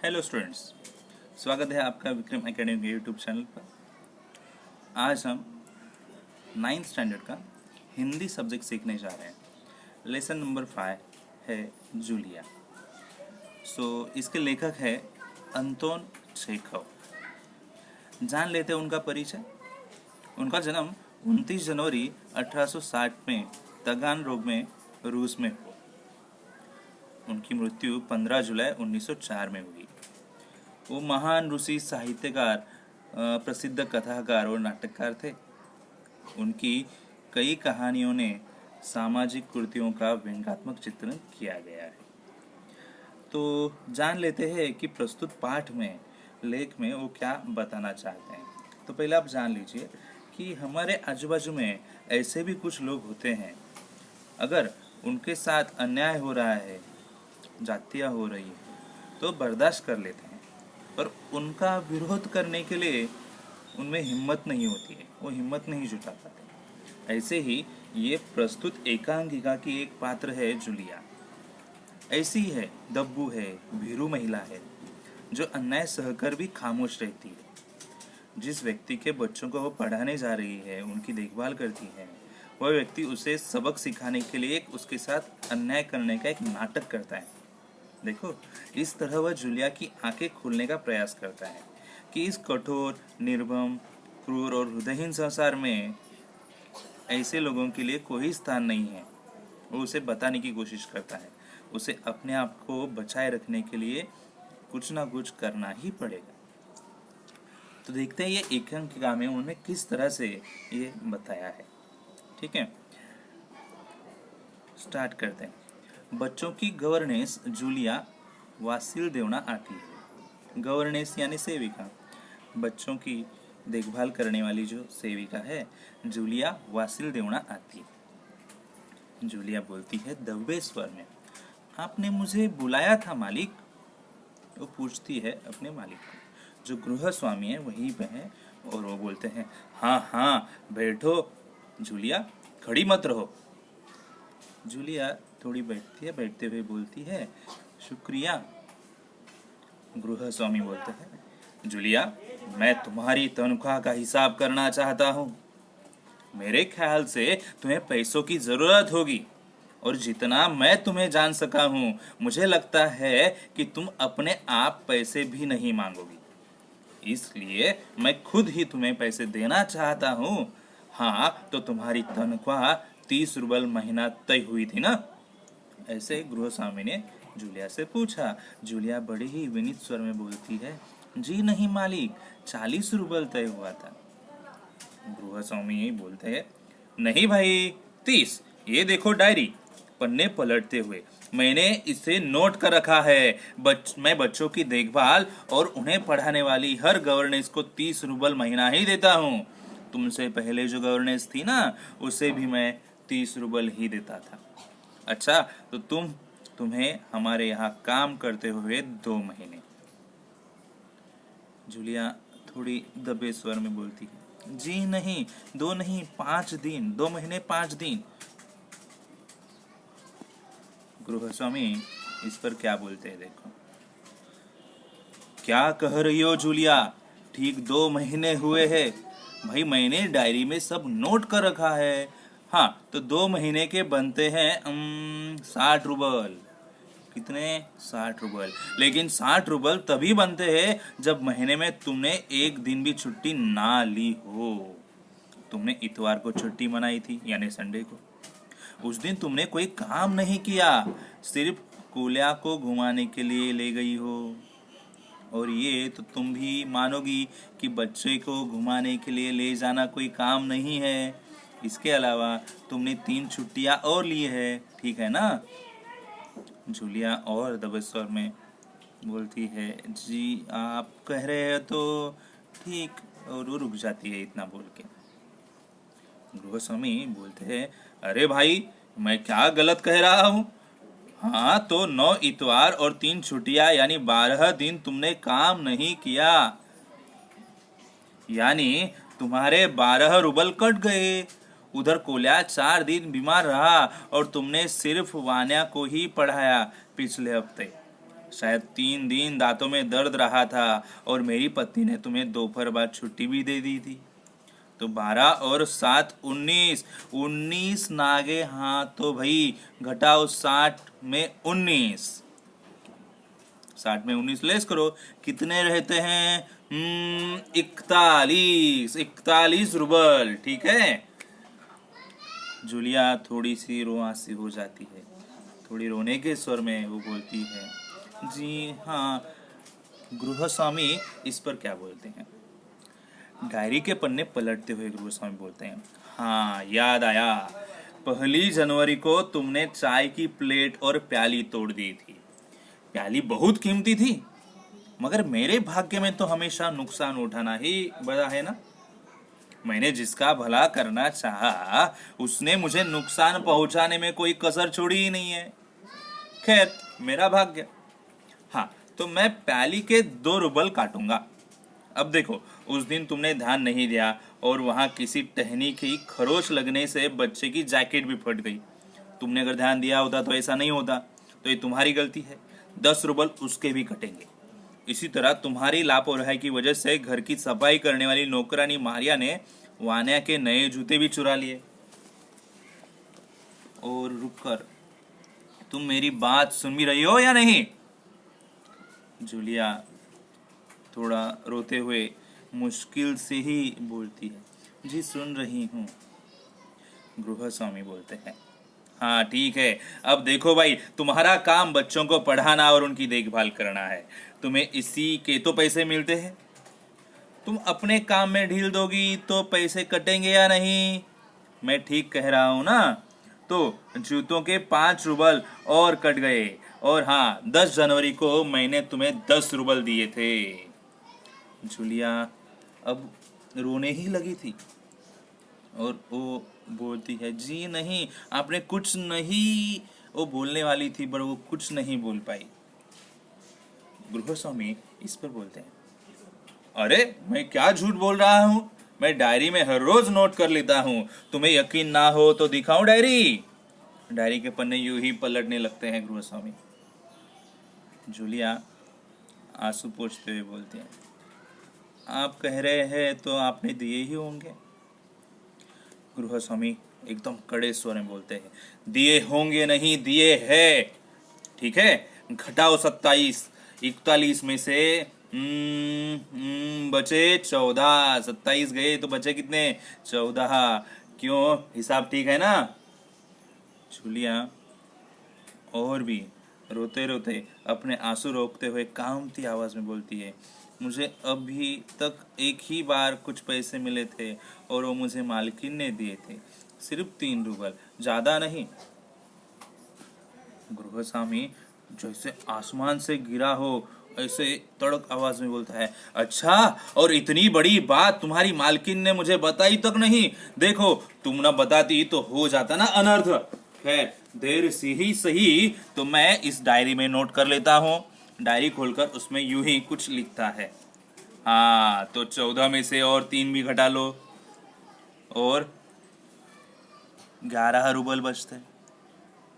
Hello students, स्वागत है आपका विक्रम एकेडमी के यूट्यूब चैनल पर। आज हम 9th स्टैंडर्ड का हिंदी सब्जेक्ट सीखने जा रहे हैं। लेसन नंबर 5 है जूलिया। इसके लेखक है अंतोन चेखव। जान लेते हैं उनका परिचय। उनका जन्म 29 जनवरी 1860 में तागानरोग में रूस में हुआ। उनकी मृत्यु 15 जुलाई 1904 में हुई। वो महान रूसी साहित्यकार, प्रसिद्ध कथाकार और नाटककार थे। उनकी कई कहानियों ने सामाजिक कुरीतियों का व्यंग्यात्मक चित्रण किया गया है। तो जान लेते हैं कि प्रस्तुत पाठ में, लेख में वो क्या बताना चाहते हैं। तो पहले आप जान लीजिए कि हमारे आजू बाजू में ऐसे भी कुछ लोग होते हैं, अगर उनके साथ अन्याय हो रहा है, जातियाँ हो रही है, तो बर्दाश्त कर लेते हैं, पर उनका विरोध करने के लिए उनमें हिम्मत नहीं होती है, वो हिम्मत नहीं जुटा पाते। ऐसे ही ये प्रस्तुत एकांकिका की एक पात्र है जूलिया। ऐसी ही है, दब्बू है, भीरू महिला है, जो अन्याय सहकर भी खामोश रहती है। जिस व्यक्ति के बच्चों को वो पढ़ाने जा रही है, उनकी देखभाल करती है, वह व्यक्ति उसे सबक सिखाने के लिए उसके साथ अन्याय करने का एक नाटक करता है। देखो, इस तरह वह जूलिया की आंखें खोलने का प्रयास करता है कि इस कठोर, निर्मम, क्रूर और हृदयहीन संसार में ऐसे लोगों के लिए कोई स्थान नहीं है। वो उसे बताने की कोशिश करता है, उसे अपने आप को बचाए रखने के लिए कुछ ना कुछ करना ही पड़ेगा। तो देखते हैं ये एकांकिका में उन्होंने किस तरह से ये बताया है। ठीक है, स्टार्ट करते हैं। बच्चों की गवर्नेंस जूलिया वासिलदेवना आती है। गवर्नेंस यानी सेविका, बच्चों की देखभाल करने वाली जो सेविका है, जूलिया वासिलदेवना आती है। जूलिया बोलती है दबे स्वर में, आपने मुझे बुलाया था मालिक। वो पूछती है अपने मालिक को, जो गृह स्वामी है वहीं पे है, और वो बोलते हैं हाँ हाँ बैठो जूलिया, खड़ी मत रहो। जूलिया थोड़ी बैठती है, बैठते हुए बोलती है शुक्रिया। गृह स्वामी बोलते हैं जूलिया, मैं तुम्हारी तनख्वाह का हिसाब करना चाहता हूँ। मेरे ख्याल से तुम्हें पैसों की जरूरत होगी, और जितना मैं तुम्हें जान सका हूँ, मुझे लगता है कि तुम अपने आप पैसे भी नहीं मांगोगी। इसलिए मैं खुद ही तुम्हें पैसे देना चाहता हूँ। हाँ, तो तुम्हारी तनख्वाह 30 रूबल महीना तय हुई थी ना? ऐसे गृह स्वामी ने जूलिया से पूछा। जूलिया बड़े ही विनीत स्वर में बोलती है, जी नहीं मालिक, 40 रूबल तय हुआ था। गृह स्वामी बोलते हैं, नहीं भाई, 30। ये देखो डायरी। पन्ने पलटते हुए, मैंने इसे नोट कर रखा है। मैं बच्चों की देखभाल और उन्हें पढ़ाने वाली हर गवर्नेंस को 30 रूबल महीना ही देता हूँ। तुमसे पहले जो गवर्नेंस थी ना, उसे भी मैं 30 रूबल ही देता था। अच्छा, तो तुम्हें हमारे यहाँ काम करते हुए 2 महीने। जूलिया थोड़ी दबे स्वर में बोलती है, जी नहीं, 2 नहीं, 5 दिन, 2 महीने 5 दिन। गृह स्वामी इस पर क्या बोलते हैं देखो। क्या कह रही हो जूलिया, ठीक 2 महीने हुए हैं। भाई मैंने डायरी में सब नोट कर रखा है। हाँ, तो 2 महीने के बनते हैं 60 रूबल। कितने? 60 रूबल। लेकिन 60 रूबल तभी बनते हैं जब महीने में तुमने एक दिन भी छुट्टी ना ली हो। तुमने इतवार को छुट्टी मनाई थी, यानी संडे को। उस दिन तुमने कोई काम नहीं किया, सिर्फ कोल्या को घुमाने के लिए ले गई हो। और ये तो तुम भी मानोगी कि बच्चे को घुमाने के लिए ले जाना कोई काम नहीं है। इसके अलावा तुमने 3 छुट्टियां और ली है, ठीक है ना? जूलिया और दबे स्वर में बोलती है, जी आप कह रहे हैं तो ठीक, और वो रुक जाती है इतना बोल के। गृह स्वामी बोलते हैं, अरे भाई, मैं क्या गलत कह रहा हूँ? हाँ, तो 9 इतवार और 3 छुट्टियां यानी 12 दिन तुमने काम नहीं किया, यानी तुम्हारे 12 रूबल कट गए। उधर कोल्या 4 दिन बीमार रहा और तुमने सिर्फ वान्या को ही पढ़ाया पिछले हफ्ते। शायद 3 दिन दांतों में दर्द रहा था और मेरी पत्नी ने तुम्हें दोपहर बाद छुट्टी भी दे दी थी। तो 12 और 7 19, 19 नागे। हाँ तो भाई घटाओ 60 में 19, 60 में 19 लेस करो, कितने रहते हैं? 41, 41 रुबल। ठीक है। जूलिया थोड़ी सी रुआंसी हो जाती है, थोड़ी रोने के स्वर में वो बोलती है, जी हाँ। गृहस्वामी इस पर क्या बोलते हैं? डायरी के पन्ने पलटते हुए गृहस्वामी बोलते हैं, हाँ याद आया, 1 जनवरी को तुमने चाय की प्लेट और प्याली तोड़ दी थी। प्याली बहुत कीमती थी, मगर मेरे भाग्य में तो हमेशा नुकसान उठाना ही बड़ा है ना। मैंने जिसका भला करना चाहा उसने मुझे नुकसान पहुंचाने में कोई कसर छोड़ी ही नहीं है। खैर, मेरा भाग्य। हाँ, तो मैं प्याली के 2 रुबल काटूंगा। अब देखो, उस दिन तुमने ध्यान नहीं दिया और वहां किसी टहनी की खरोच लगने से बच्चे की जैकेट भी फट गई। तुमने अगर ध्यान दिया होता तो ऐसा नहीं होता, तो ये तुम्हारी गलती है। 10 रुबल उसके भी कटेंगे। इसी तरह तुम्हारी लापरवाही की वजह से घर की सफाई करने वाली नौकरानी मारिया ने वान्या के नए जूते भी चुरा लिए। और रुककर, तुम मेरी बात सुन भी रही हो या नहीं? जूलिया थोड़ा रोते हुए मुश्किल से ही बोलती है, जी सुन रही हूँ। गृहस्वामी बोलते हैं, हाँ ठीक है। अब देखो भाई, तुम्हारा काम बच्चों को पढ़ाना और उनकी देखभाल करना है। तुम्हें इसी के तो पैसे मिलते हैं। तुम अपने काम में ढील दोगी तो पैसे कटेंगे या नहीं? मैं ठीक कह रहा हूं ना? तो जूतों के 5 रुबल और कट गए। और हाँ, 10 जनवरी को मैंने तुम्हें 10 रुबल दिए थे। जूलिया अब रोने ही लगी थी और वो बोलती है, जी नहीं, आपने कुछ नहीं। वो बोलने वाली थी पर वो कुछ नहीं बोल पाई। गृहस्वामी इस पर बोलते हैं, अरे मैं क्या झूठ बोल रहा हूँ, मैं डायरी में हर रोज नोट कर लेता हूँ। तुम्हें यकीन ना हो तो दिखाऊं डायरी? डायरी के पन्ने यूं ही पलटने लगते हैं गृहस्वामी। जूलिया आंसू पोंछते हुए बोलती है, आप कह रहे हैं तो आपने दिए ही होंगे। गृहस्वामी एकदम कड़े स्वर में बोलते हैं, दिए होंगे नहीं, दिए है। ठीक है, घटाओ 27, 41 में से बचे 14, 27 गए तो बचे कितने? 14। क्यों, हिसाब ठीक है ना? जूलिया और भी रोते रोते अपने आंसू रोकते हुए कामती आवाज में बोलती है, मुझे अभी तक एक ही बार कुछ पैसे मिले थे और वो मुझे मालकिन ने दिए थे, सिर्फ 3 रुपल, ज्यादा नहीं। गृहस्वामी जैसे आसमान से गिरा हो ऐसे तड़क आवाज में बोलता है, अच्छा, और इतनी बड़ी बात तुम्हारी मालकिन ने मुझे बताई तक नहीं? देखो, तुम ना बताती तो हो जाता ना अनर्थ। खैर, देर से ही सही, तो मैं इस डायरी में नोट कर लेता हूँ। डायरी खोलकर उसमें यूं ही कुछ लिखता है। हाँ, तो 14 में से और 3 भी घटा लो और 11 रुबल बचते।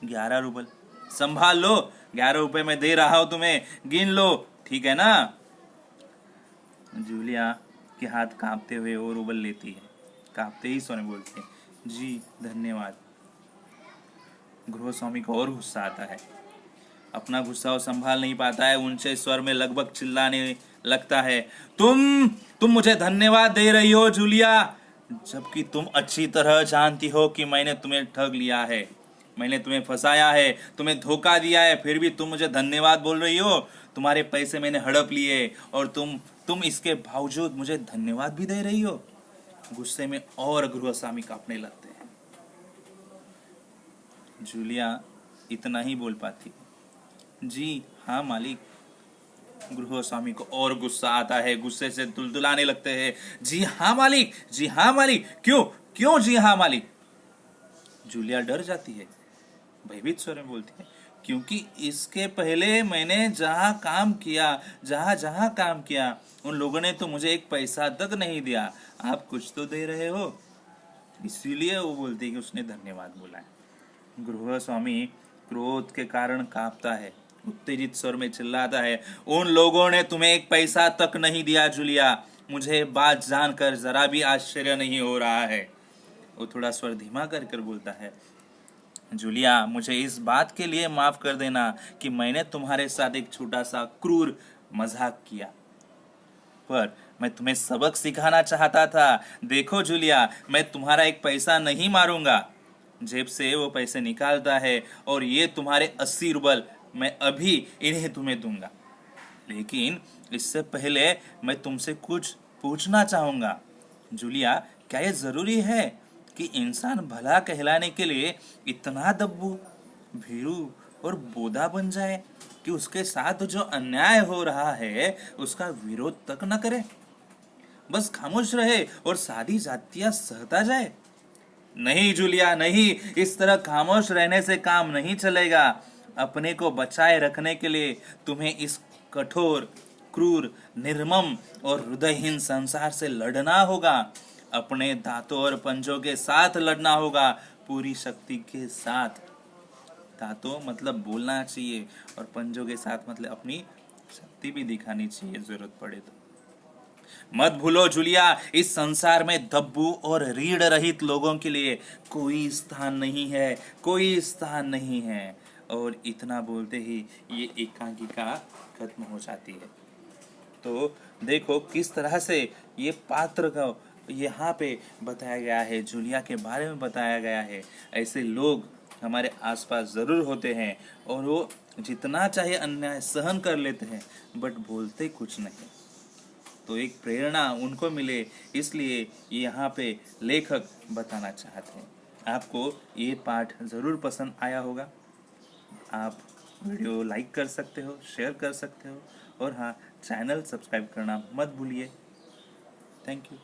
11 रुपल संभाल लो, 11 रुपए मैं दे रहा हूं तुम्हें, गिन लो, ठीक है ना? जूलिया के हाथ कांपते हुए वो रुबल लेती है, कांपते ही सोने बोलती है, जी धन्यवाद। गृहस्वामी को और गुस्सा आता है। अपना गुस्सा वो संभाल नहीं पाता है, ऊंचे स्वर में लगभग चिल्लाने लगता है, तुम मुझे धन्यवाद दे रही हो जूलिया, जबकि तुम अच्छी तरह जानती हो कि मैंने तुम्हें ठग लिया है, मैंने तुम्हें फंसाया है, तुम्हें धोखा दिया है, फिर भी तुम मुझे धन्यवाद बोल रही हो। तुम्हारे पैसे मैंने हड़प लिए और तुम इसके बावजूद मुझे धन्यवाद भी दे रही हो। गुस्से में और गृहस्वामी कांपने लगते हैं। जूलिया इतना ही बोल पाती, जी हाँ मालिक। गृहस्वामी को और गुस्सा आता है, गुस्से से तुलतुलाने लगते हैं, जी हाँ मालिक, जी हाँ मालिक, क्यों क्यों जी हाँ मालिक? जूलिया डर जाती है, भयभीत स्वर में बोलती है, क्योंकि इसके पहले मैंने जहाँ जहाँ काम किया उन लोगों ने तो मुझे एक पैसा तक नहीं दिया, आप कुछ तो दे रहे हो, इसीलिए वो बोलती है कि उसने धन्यवाद बोला है। गृहस्वामी क्रोध के कारण कांपता है, उत्तेजित स्वर में चिल्लाता है, उन लोगों ने तुम्हें एक पैसा तक नहीं दिया जूलिया। मुझे बात जानकर जरा भी आश्चर्य नहीं हो रहा है। वो थोड़ा स्वर धीमा कर कर बोलता है, जूलिया मुझे इस बात के लिए माफ कर देना कि मैंने तुम्हारे साथ एक छोटा सा क्रूर मजाक किया, पर मैं तुम्हें सबक सिखाना चाहता था। देखो जूलिया, मैं तुम्हारा एक पैसा नहीं मारूंगा। जेब से वो पैसे निकालता है, और ये तुम्हारे 80 रुपये मैं अभी इन्हें तुम्हें दूंगा। लेकिन इससे पहले मैं तुमसे कुछ पूछना चाहूंगा। जूलिया, क्या ये जरूरी है कि इंसान भला कहलाने के लिए इतना दब्बू, भीरू और बोधा बन जाए कि उसके साथ जो अन्याय हो रहा है उसका विरोध तक न करे, बस खामोश रहे और सादी जातियां सहता जाए? नहीं जूलिया, नहीं, इस तरह खामोश रहने से काम नहीं चलेगा। अपने को बचाए रखने के लिए तुम्हें इस कठोर, क्रूर, निर्मम और हृदयहीन संसार से लड़ना होगा। अपने दांतों और पंजों के साथ लड़ना होगा, पूरी शक्ति के साथ। दांतों मतलब बोलना चाहिए, और पंजों के साथ मतलब अपनी शक्ति भी दिखानी चाहिए जरूरत पड़े तो। मत भूलो जूलिया, इस संसार में दब्बू और रीढ़ रहित लोगों के लिए कोई स्थान नहीं है, कोई स्थान नहीं है। और इतना बोलते ही ये एकांकिका खत्म हो जाती है। तो देखो किस तरह से ये पात्र का यहाँ पे बताया गया है, जूलिया के बारे में बताया गया है। ऐसे लोग हमारे आसपास जरूर होते हैं, और वो जितना चाहे अन्याय सहन कर लेते हैं, बट बोलते कुछ नहीं। तो एक प्रेरणा उनको मिले, इसलिए यहाँ पे लेखक बताना चाहते हैं। आपको ये पाठ ज़रूर पसंद आया होगा। आप वीडियो लाइक कर सकते हो, शेयर कर सकते हो, और हाँ, चैनल सब्सक्राइब करना मत भूलिए। Thank you.